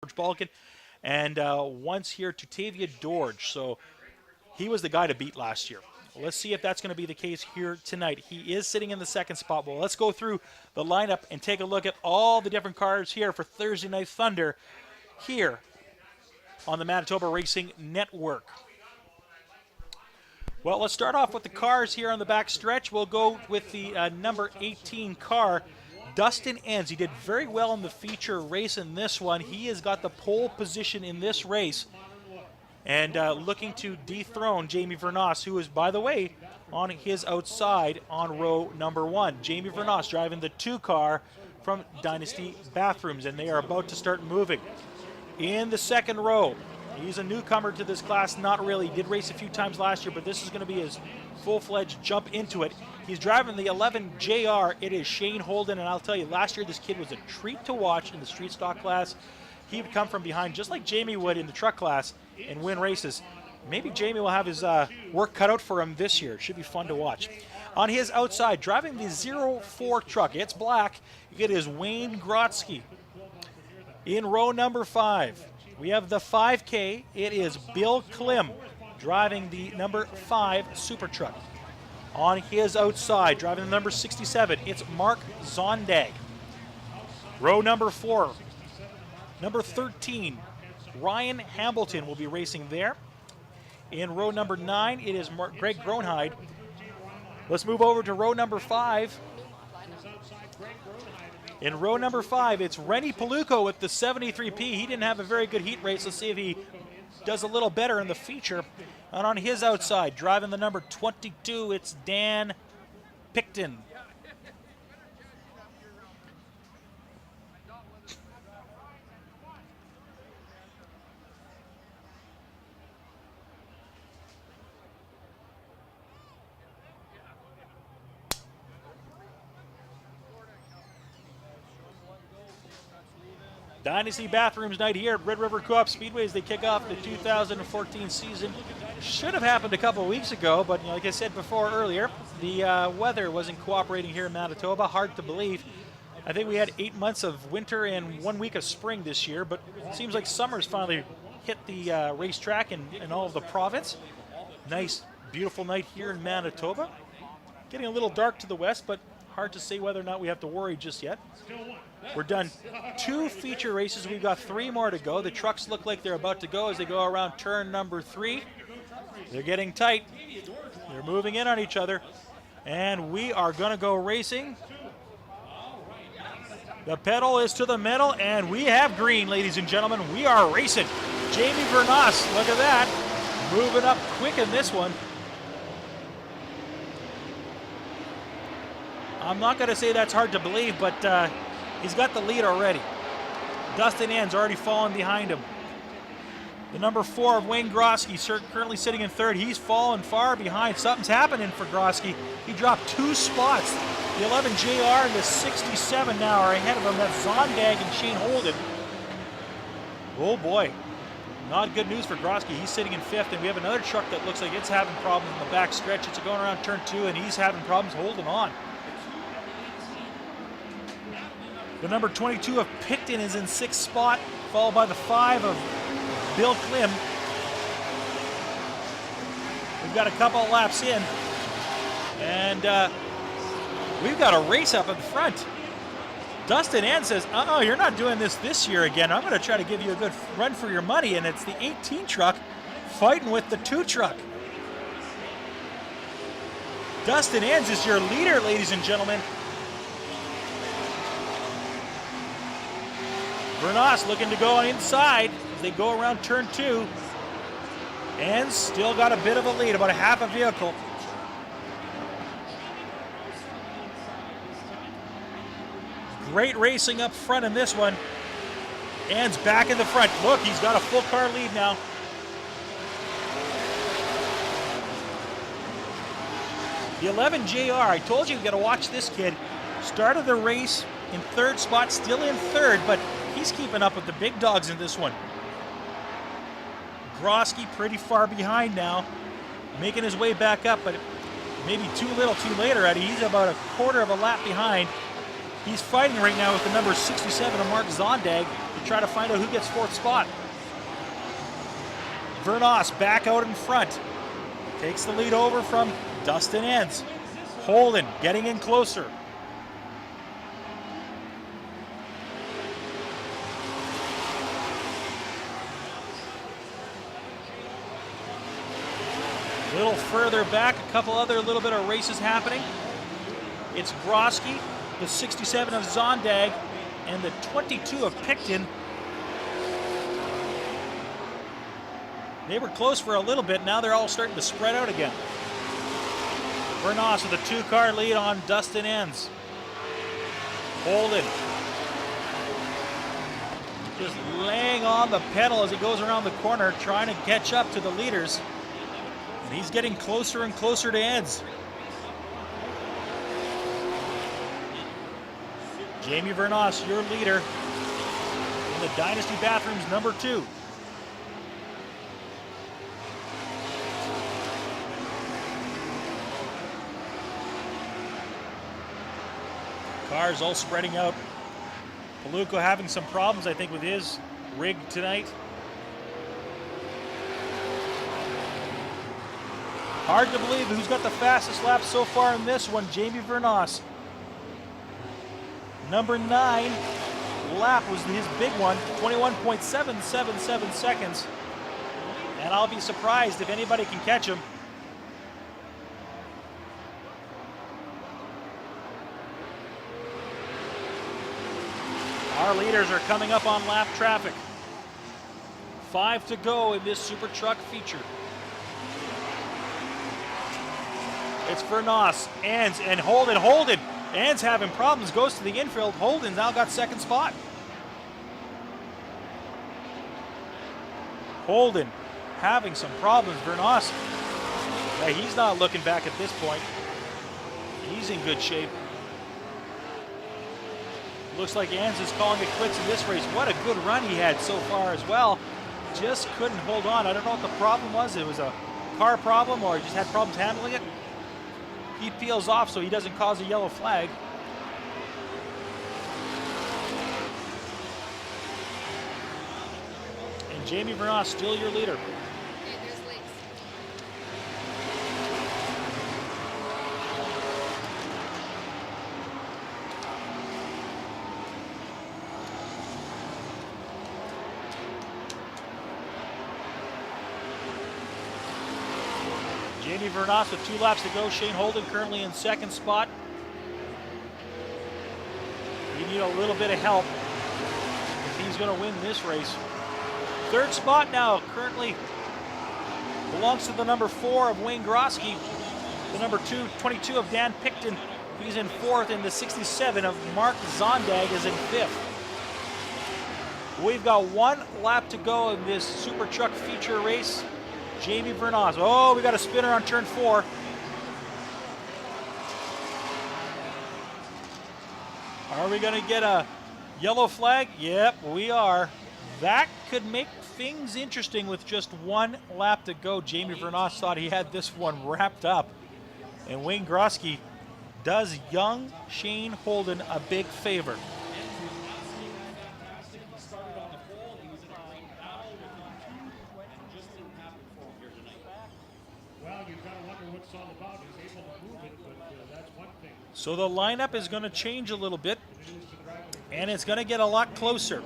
Balkin, and once here to Tavia Dorge. So he was the guy to beat last year. Let's see if that's going to be the case here tonight. He is sitting in the second spot. Well, let's go through the lineup and take a look at all the different cars here for Thursday Night Thunder here on the Manitoba Racing Network. Well, let's start off with the cars here on the back stretch. We'll go with the number 18 car, Dustin Enns. He did very well in the feature race in this one. He has got the pole position in this race and looking to dethrone Jamie Vernos, who is, by the way, on his outside on row number 1. Jamie Vernos driving the 2 car from Dynasty Bathrooms, and they are about to start moving. In the second row, he's a newcomer to this class, not really. He did race a few times last year, but this is going to be his full-fledged jump into it. He's driving the 11 JR. It is Shane Holden, and I'll tell you, last year this kid was a treat to watch in the street stock class. He would come from behind just like Jamie would in the truck class and win races. Maybe Jamie will have his work cut out for him this year. It should be fun to watch. On his outside, driving the 04 truck, it's black. It is Wayne Grotzky. In row number 5, we have the 5K. It is Bill Klim driving the number 5 Super Truck. On his outside, driving the number 67, it's Mark Zondag. Row number 4, number 13, Ryan Hambleton will be racing there. In row number 9, it is Greg Gronheid. Let's move over to row number 5. In row number 5, it's Rennie Paluco with the 73P. He didn't have a very good heat race. Let's see if he does a little better in the feature. And on his outside, driving the number 22, it's Dan Picton. Dynasty Bathrooms night here at Red River Co-op Speedway as they kick off the 2014 season. Should have happened a couple weeks ago, but like I said before earlier, the weather wasn't cooperating here in Manitoba. Hard to believe. I think we had 8 months of winter and 1 week of spring this year, but it seems like summer's finally hit the racetrack and all of the province. Nice, beautiful night here in Manitoba. Getting a little dark to the west, but hard to say whether or not we have to worry just yet. We're done 2 feature races. We've got 3 more to go. The trucks look like they're about to go as they go around turn number 3. They're getting tight. They're moving in on each other. And we are going to go racing. The pedal is to the metal, and we have green, ladies and gentlemen. We are racing. Jamie Vernos, look at that. Moving up quick in this one. I'm not going to say that's hard to believe, but he's got the lead already. Dustin Enns already fallen behind him. The number 4 of Wayne Grotzky currently sitting in 3rd. He's fallen far behind. Something's happening for Grotzky. He dropped 2 spots. The 11 JR and the 67 now are ahead of him. That's Zondag and Shane Holden. Oh boy. Not good news for Grotzky. He's sitting in 5th, and we have another truck that looks like it's having problems in the back stretch. It's going around turn 2, and he's having problems holding on. The number 22 of Picton is in 6th spot, followed by the 5 of Bill Klim. We've got a couple of laps in, and we've got a race up in front. Dustin Enns says, you're not doing this year again. I'm going to try to give you a good run for your money, and it's the 18 truck fighting with the 2 truck. Dustin Enns is your leader, ladies and gentlemen. Vernos looking to go inside as they go around turn 2. And still got a bit of a lead, about a half a vehicle. Great racing up front in this one. Enns back in the front. Look, he's got a full car lead now. The 11 JR, I told you got to watch this kid. Started the race in 3rd spot, still in 3rd, but he's keeping up with the big dogs in this one. Grotzky pretty far behind now, making his way back up, but maybe too little too late already. He's about a quarter of a lap behind. He's fighting right now with the number 67 of Mark Zondag to try to find out who gets 4th spot. Vernos back out in front. Takes the lead over from Dustin Enns. Holden getting in closer. A little further back, a couple other little bit of races happening. It's Grosky, the 67 of Zondag, and the 22 of Picton. They were close for a little bit. Now they're all starting to spread out again. Vernos with a 2-car lead on Dustin Enns. Holden just laying on the pedal as he goes around the corner, trying to catch up to the leaders. And he's getting closer and closer to Enns. Jamie Vernos, your leader in the Dynasty Bathrooms number 2. Cars all spreading out. Paluco having some problems, I think, with his rig tonight. Hard to believe who's got the fastest lap so far in this one. Jamie Vernos. Number 9 lap was his big one, 21.777 seconds. And I'll be surprised if anybody can catch him. Our leaders are coming up on lap traffic. 5 to go in this Super Truck feature. It's Vernos, Enns, and Holden. Enns having problems, goes to the infield. Holden now got 2nd spot. Holden having some problems. Vernos, hey, he's not looking back at this point. He's in good shape. Looks like Enns is calling it quits in this race. What a good run he had so far as well. Just couldn't hold on. I don't know what the problem was. It was a car problem or he just had problems handling it. He peels off so he doesn't cause a yellow flag. And Jamie Vernos still your leader. Jamie Vernos with 2 laps to go. Shane Holden currently in 2nd spot. You need a little bit of help if he's going to win this race. 3rd spot now currently belongs to the number 4 of Wayne Grosky. The number 22 of Dan Picton. He's in 4th, and the 67 of Mark Zondag is in 5th. We've got 1 lap to go in this Super Truck feature race. Jamie Vernos. Oh, we got a spinner on turn 4. Are we going to get a yellow flag? Yep, we are. That could make things interesting with just 1 lap to go. Jamie Vernos thought he had this one wrapped up. And Wayne Grosky does young Shane Holden a big favor. So the lineup is going to change a little bit, and it's going to get a lot closer.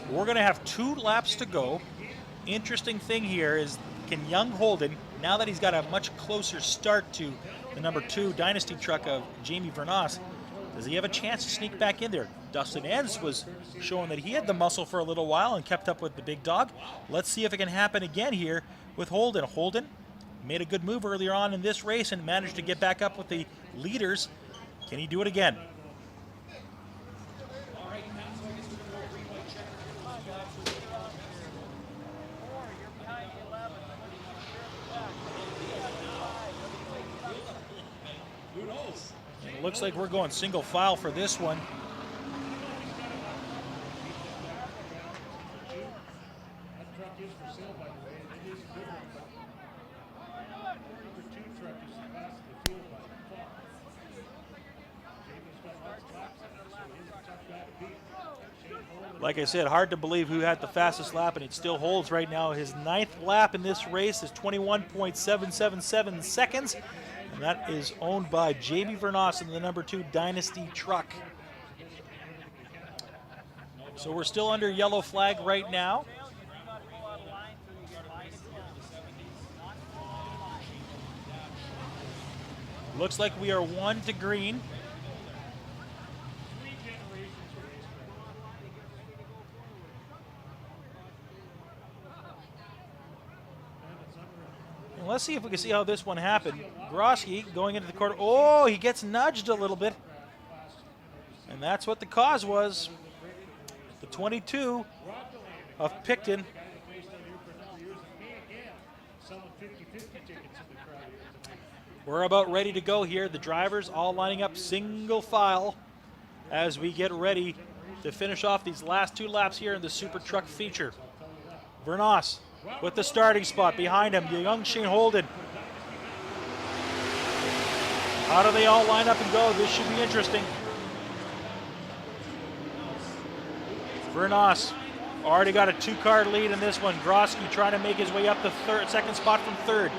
We're going to have 2 laps to go. Interesting thing here is, can young Holden, now that he's got a much closer start to the number 2 Dynasty truck of Jamie Vernos, does he have a chance to sneak back in there? Dustin Enns was showing that he had the muscle for a little while and kept up with the big dog. Let's see if it can happen again here with Holden. Holden made a good move earlier on in this race and managed to get back up with the leaders. Can he do it again? It looks like we're going single file for this one. Like I said, hard to believe who had the fastest lap, and it still holds right now. His 9th lap in this race is 21.777 seconds, and that is owned by Jamie Vernos in the number 2 Dynasty truck. So we're still under yellow flag right now. Looks like we are 1 to green. And let's see if we can see how this one happened. Grosky going into the corner. Oh, he gets nudged a little bit. And that's what the cause was. The 22 of Picton. We're about ready to go here. The drivers all lining up single file as we get ready to finish off these last 2 laps here in the Super Truck feature. Vernos with the starting spot behind him, the young Shane Holden. How do they all line up and go? This should be interesting. Vernos already got a 2-car lead in this one. Grosky trying to make his way up the second spot from 3rd.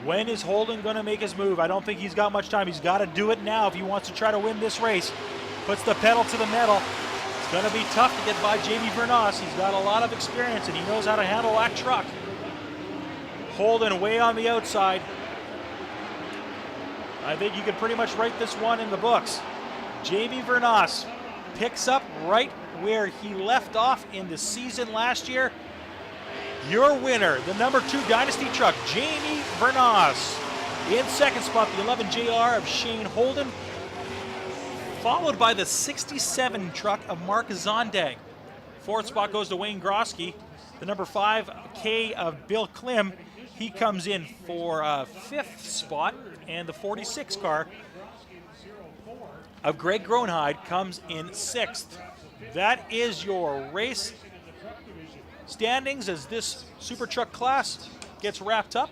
When is Holden going to make his move? I don't think he's got much time. He's got to do it now if he wants to try to win this race. Puts the pedal to the metal. It's going to be tough to get by Jamie Vernos. He's got a lot of experience and he knows how to handle that truck. Holden way on the outside. I think you can pretty much write this one in the books. Jamie Vernos picks up right where he left off in the season last year. Your winner, the number 2 Dynasty truck, Jamie Vernos. In second spot, the 11 JR of Shane Holden, followed by the 67 truck of Mark Zondag. 4th spot goes to Wayne Grosky. The number 5 K of Bill Klim, he comes in for 5th spot, and the 46 car of Greg Gronheid comes in 6th. That is your race standings as this Super Truck class gets wrapped up.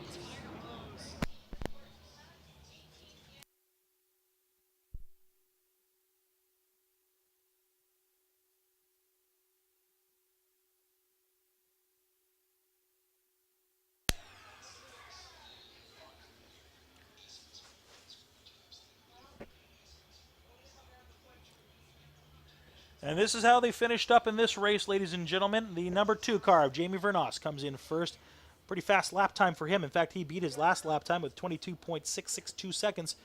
And this is how they finished up in this race, ladies and gentlemen. The number 2 car of Jamie Vernos comes in first. Pretty fast lap time for him. In fact, he beat his last lap time with 22.662 seconds.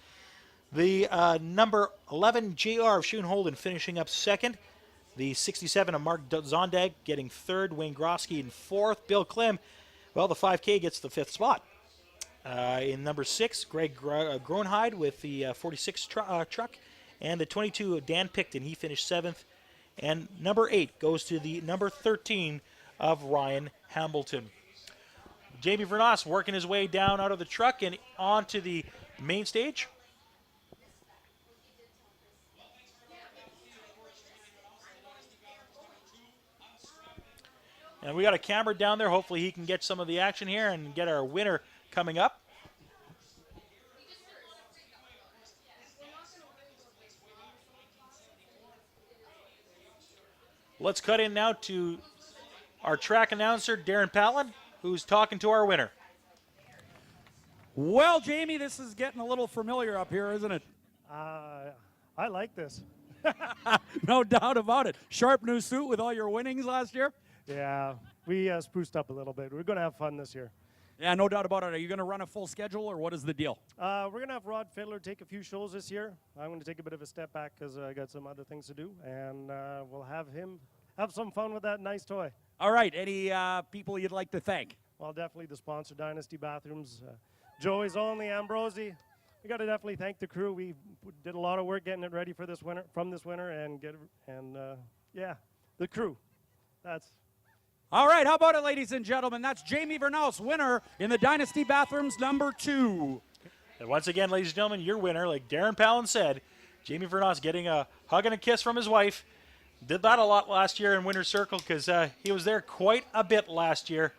The number 11 JR of Shane Holden finishing up second. The 67 of Mark Zondag getting third. Wayne Grosky in 4th. Bill Klim, well, the 5K gets the 5th spot. In number 6, Greg Gronheid with the 46 truck. And the 22 of Dan Picton, he finished 7th. And number 8 goes to the number 13 of Ryan Hambleton. Jamie Vernos working his way down out of the truck and onto the main stage. And we got a camera down there. Hopefully he can get some of the action here and get our winner coming up. Let's cut in now to our track announcer, Darren Patlin, who's talking to our winner. Well, Jamie, this is getting a little familiar up here, isn't it? I like this. No doubt about it. Sharp new suit with all your winnings last year? Yeah, we spruced up a little bit. We're going to have fun this year. Yeah, no doubt about it. Are you going to run a full schedule, or what is the deal? We're going to have Rod Fiddler take a few shows this year. I'm going to take a bit of a step back because I got some other things to do, and we'll have him have some fun with that nice toy. All right. Any people you'd like to thank? Well, definitely the sponsor, Dynasty Bathrooms, Joey's Only, Ambrosi. We got to definitely thank the crew. We did a lot of work getting it ready for this winter, yeah, the crew. That's. All right, how about it, ladies and gentlemen? That's Jamie Vernos, winner in the Dynasty Bathrooms number 2. And once again, ladies and gentlemen, your winner, like Darren Patlin said, Jamie Vernos getting a hug and a kiss from his wife. Did that a lot last year in Winner's Circle because he was there quite a bit last year.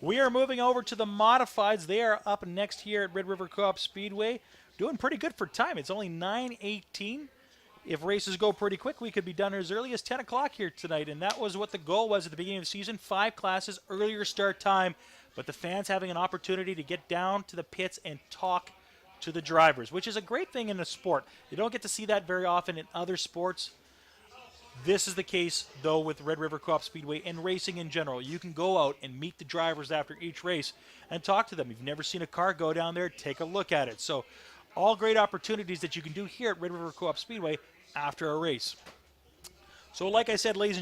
We are moving over to the modifieds. They are up next here at Red River Co-op Speedway. Doing pretty good for time. It's only 9:18. If races go pretty quick, we could be done as early as 10 o'clock here tonight, and that was what the goal was at the beginning of the season. 5 classes, earlier start time, but the fans having an opportunity to get down to the pits and talk to the drivers, which is a great thing in the sport. You don't get to see that very often in other sports. This is the case, though, with Red River Co-op Speedway and racing in general. You can go out and meet the drivers after each race and talk to them. If you've never seen a car, go down there, take a look at it. So all great opportunities that you can do here at Red River Co-op Speedway after a race. So like I said, ladies and